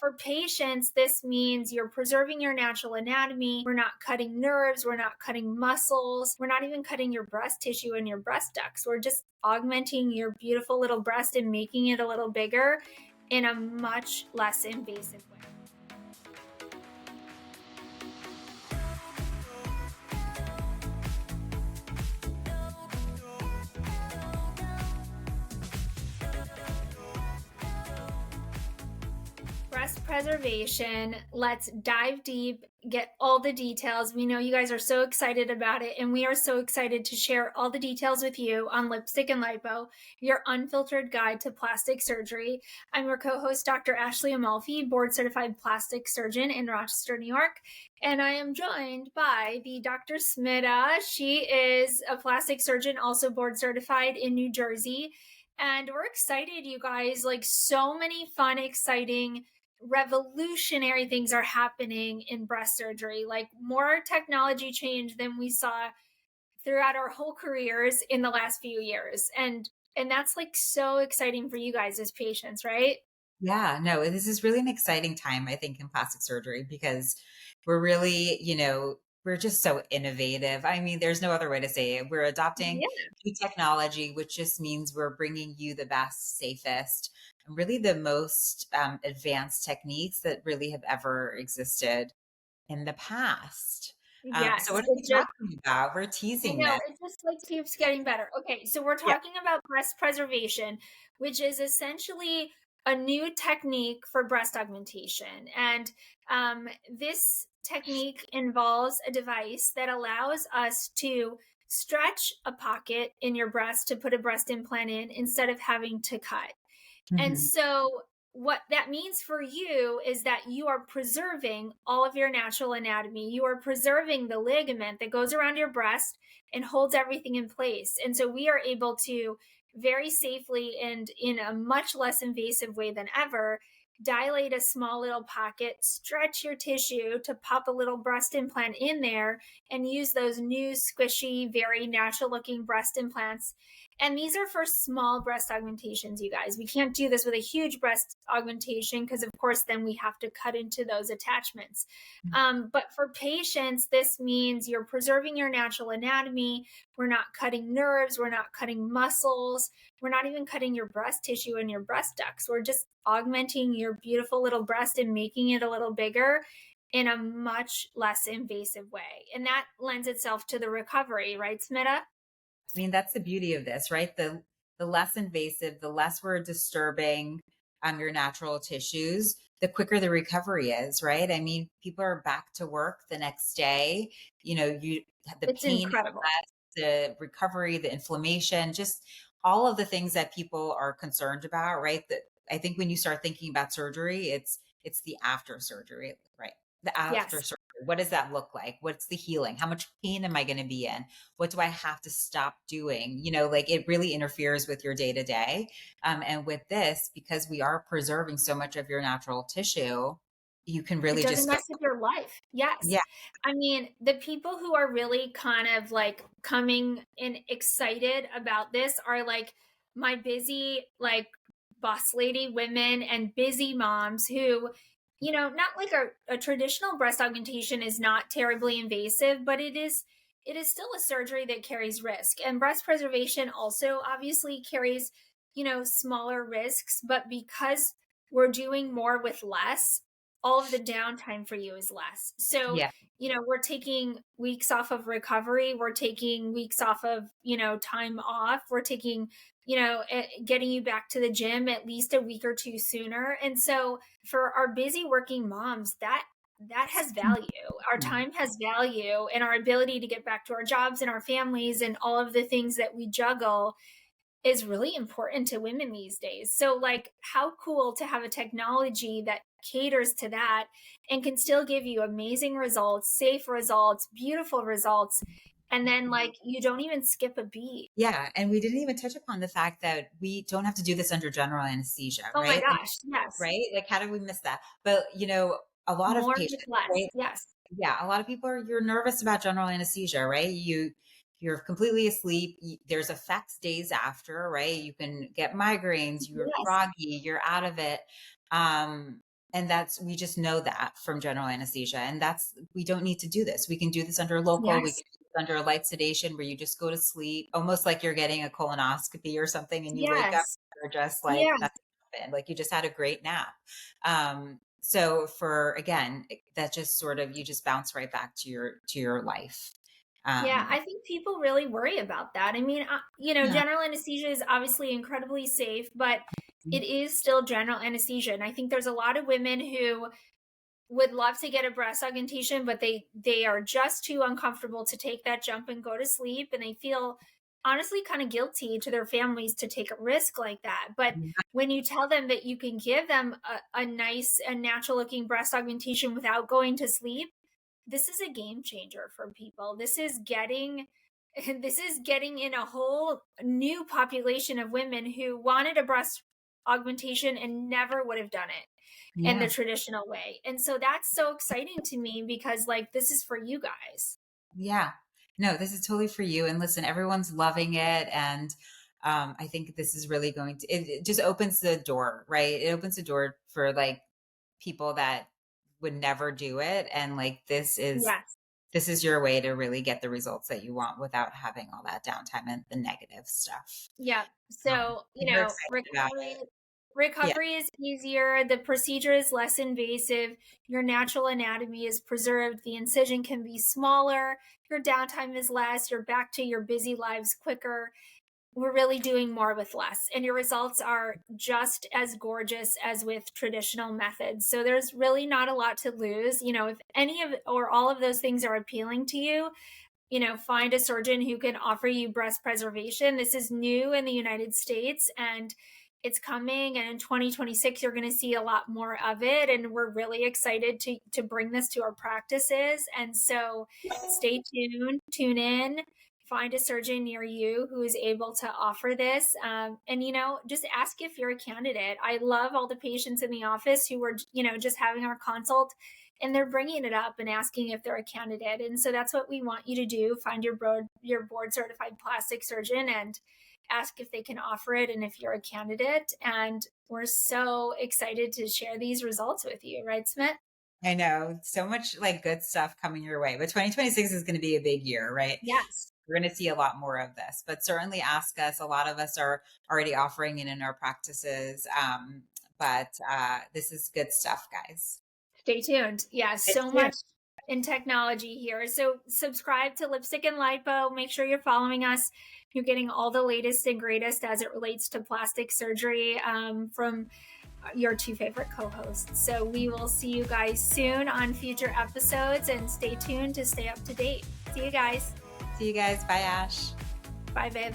For patients, this means you're preserving your natural anatomy. We're not cutting nerves. We're not cutting muscles. We're not even cutting your breast tissue and your breast ducts. We're just augmenting your beautiful little breast and making it a little bigger in a much less invasive way. Breast preservation. Let's dive deep, get all the details. We know you guys are so excited about it, and we are so excited to share all the details with you on Lipstick and Lipo, your unfiltered guide to plastic surgery. I'm your co host, Dr. Ashley Amalfi, board certified plastic surgeon in Rochester, New York. And I am joined by the Dr. Smita. She is a plastic surgeon, also board certified in New Jersey. And we're excited, you guys. Like, so many fun, exciting, revolutionary things are happening in breast surgery, like more technology change than we saw throughout our whole careers in the last few years. And that's like so exciting for you guys as patients, right? Yeah, no, this is really an exciting time, I think, in plastic surgery because we're really, we're just so innovative. I mean, there's no other way to say it. We're adopting Yeah. new technology, which just means we're bringing you the best, safest, and really the most advanced techniques that really have ever existed in the past. So, Yes, what are it we just talking about? We're I teasing know, this. it just like keeps getting better. Okay, so we're Yeah. talking about breast preservation, which is essentially a new technique for breast augmentation. And this technique involves a device that allows us to stretch a pocket in your breast to put a breast implant in instead of having to cut. And Mhm. so, what that means for you is that you are preserving all of your natural anatomy. You are preserving the ligament that goes around your breast and holds everything in place. And so, we are able to very safely and in a much less invasive way than ever dilate a small little pocket, stretch your tissue to pop a little breast implant in there, and use those new, squishy, very natural looking breast implants. And these are for small breast augmentations, you guys. We can't do this with a huge breast augmentation because, of course, then we have to cut into those attachments. But for patients, this means you're preserving your natural anatomy. We're not cutting nerves. We're not cutting muscles. We're not even cutting your breast tissue and your breast ducts. We're just augmenting your beautiful little breast and making it a little bigger in a much less invasive way. And that lends itself to the recovery, right, Smita? I mean, that's the beauty of this, right? The less invasive, the less we're disturbing your natural tissues, the quicker the recovery is, right? I mean, people are back to work the next day. You the It's pain is incredible. less, the recovery, the inflammation, just all of the things that people are concerned about, right? That I think when you start thinking about surgery, it's the after surgery, right? The after Yes. surgery. What does that look like? What's the healing? How much pain am I going to be in? What do I have to stop doing? Like it really interferes with your day to day. And with this, because we are preserving so much of your natural tissue, you can It really doesn't just mess focus. with your life. Yes. Yeah. I mean, the people who are really kind of like coming in excited about this are like my busy, like boss lady women and busy moms who, not like a traditional breast augmentation is not terribly invasive, but it is still a surgery that carries risk. And breast preservation also obviously carries, smaller risks, but because we're doing more with less, all of the downtime for you is less. So, Yeah. we're taking weeks off of recovery. We're taking weeks off of, time off. We're taking, getting you back to the gym at least a week or two sooner. And so for our busy working moms, that has value. Our time has value, and our ability to get back to our jobs and our families and all of the things that we juggle is really important to women these days. So, like, how cool to have a technology that caters to that and can still give you amazing results, safe results, beautiful results. And then, like, you don't even skip a beat. Yeah. And we didn't even touch upon the fact that we don't have to do this under general anesthesia, Oh my right? gosh. Yes. Right? Like, how did we miss that? But, a lot of More with patients, less. right? Yes. Yeah, a lot of people you're nervous about general anesthesia, right? You're completely asleep. There's effects days after, right? You can get migraines, you're Yes. groggy, you're out of it. Um, And we just know that from general anesthesia. And we don't need to do this. We can do this under local, we Yes. can do this under a light sedation where you just go to sleep, almost like you're getting a colonoscopy or something, and you wake up, Yes. you're just like, Yeah. nothing happened. Like you just had a great nap. So for, again, that just sort of, you just bounce right back to your life. Yeah, Um, I think people really worry about that. I mean, yeah. general anesthesia is obviously incredibly safe, but it is still general anesthesia. And I think there's a lot of women who would love to get a breast augmentation, but they are just too uncomfortable to take that jump and go to sleep, and they feel honestly kind of guilty to their families to take a risk like that. But when you tell them that you can give them a nice and natural looking breast augmentation without going to sleep, this is a game changer for people. This is getting in a whole new population of women who wanted a breast augmentation and never would have done it in the Yeah. traditional way. And so that's so exciting to me because like this is for you guys. Yeah. No, this is totally for you. And listen, everyone's loving it. And I think this is really it just opens the door, right? It opens the door for like people that would never do it. And like, Yes. this is your way to really get the results that you want without having all that downtime and the negative stuff. Yeah. So, We're excited about it. Yeah. recovery is easier, the procedure is less invasive, your natural anatomy is preserved, the incision can be smaller, your downtime is less, you're back to your busy lives quicker. We're really doing more with less, and your results are just as gorgeous as with traditional methods. So there's really not a lot to lose. If any of or all of those things are appealing to you, find a surgeon who can offer you breast preservation. This is new in the United States and it's coming. And in 2026, you're going to see a lot more of it. And we're really excited to bring this to our practices. And so stay tuned, tune in, find a surgeon near you who is able to offer this. And, just ask if you're a candidate. I love all the patients in the office who were, just having our consult and they're bringing it up and asking if they're a candidate. And so that's what we want you to do. Find your board certified plastic surgeon and ask if they can offer it and if you're a candidate. And we're so excited to share these results with you, right, Smith? I know, so much like good stuff coming your way, but 2026 is going to be a big year, right? Yes. We're going to see a lot more of this, but certainly ask us. A lot of us are already offering it in our practices. But this is good stuff, guys. Stay tuned. Yeah, Stay so tuned. much in technology here. So subscribe to Lipstick and Lipo. Make sure you're following us. You're getting all the latest and greatest as it relates to plastic surgery from your two favorite co-hosts. So we will see you guys soon on future episodes and stay tuned to stay up to date. See you guys. See you guys. Bye, Ash. Bye, babe.